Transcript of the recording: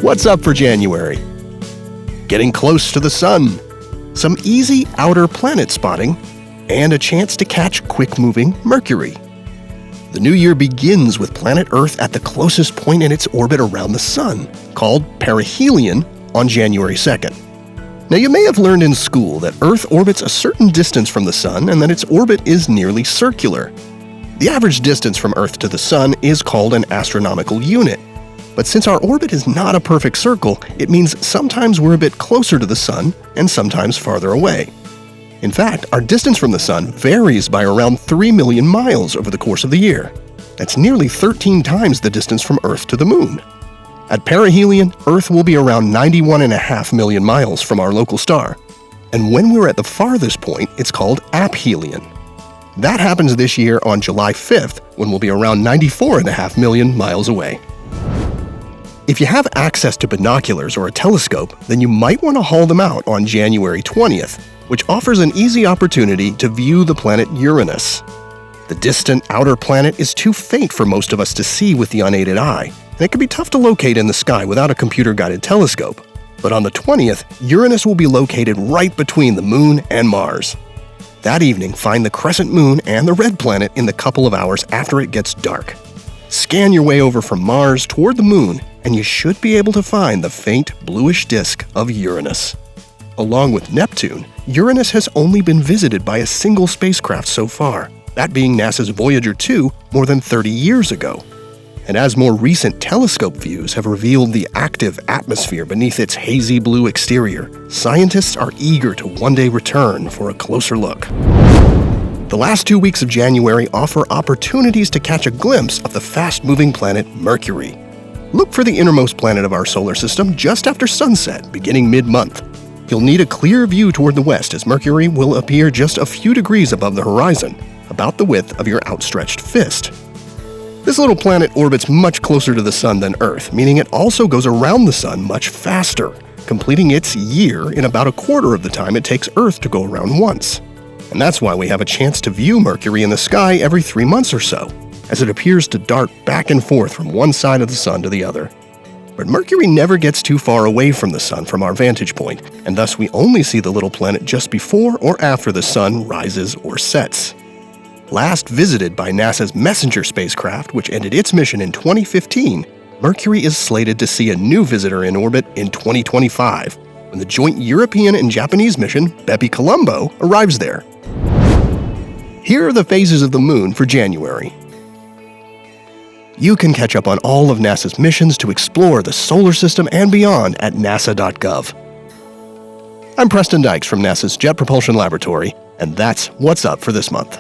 What's up for January? Getting close to the sun, some easy outer planet spotting, and a chance to catch quick-moving Mercury. The new year begins with planet Earth at the closest point in its orbit around the sun, called perihelion, on January 2nd. Now, you may have learned in school that Earth orbits a certain distance from the sun and that its orbit is nearly circular. The average distance from Earth to the sun is called an astronomical unit. But since our orbit is not a perfect circle, it means sometimes we're a bit closer to the sun and sometimes farther away. In fact, our distance from the sun varies by around 3 million miles over the course of the year. That's nearly 13 times the distance from Earth to the moon. At perihelion, Earth will be around 91.5 million miles from our local star. And when we're at the farthest point, it's called aphelion. That happens this year on July 5th, when we'll be around 94.5 million miles away. If you have access to binoculars or a telescope, then you might want to haul them out on January 20th, which offers an easy opportunity to view the planet Uranus. The distant outer planet is too faint for most of us to see with the unaided eye, and it can be tough to locate in the sky without a computer-guided telescope. But on the 20th, Uranus will be located right between the Moon and Mars. That evening, find the crescent moon and the red planet in the couple of hours after it gets dark. Scan your way over from Mars toward the Moon, and you should be able to find the faint bluish disk of Uranus. Along with Neptune, Uranus has only been visited by a single spacecraft so far, that being NASA's Voyager 2 more than 30 years ago. And as more recent telescope views have revealed the active atmosphere beneath its hazy blue exterior, scientists are eager to one day return for a closer look. The last 2 weeks of January offer opportunities to catch a glimpse of the fast-moving planet Mercury. Look for the innermost planet of our solar system just after sunset, beginning mid-month. You'll need a clear view toward the west as Mercury will appear just a few degrees above the horizon, about the width of your outstretched fist. This little planet orbits much closer to the sun than Earth, meaning it also goes around the sun much faster, completing its year in about a quarter of the time it takes Earth to go around once. And that's why we have a chance to view Mercury in the sky every 3 months or so, as it appears to dart back and forth from one side of the sun to the other. But Mercury never gets too far away from the sun from our vantage point, and thus we only see the little planet just before or after the sun rises or sets. Last visited by NASA's Messenger spacecraft, which ended its mission in 2015, Mercury is slated to see a new visitor in orbit in 2025, when the joint European and Japanese mission, Bepi Colombo, arrives there. Here are the phases of the moon for January. You can catch up on all of NASA's missions to explore the solar system and beyond at nasa.gov. I'm Preston Dykes from NASA's Jet Propulsion Laboratory, and that's what's up for this month.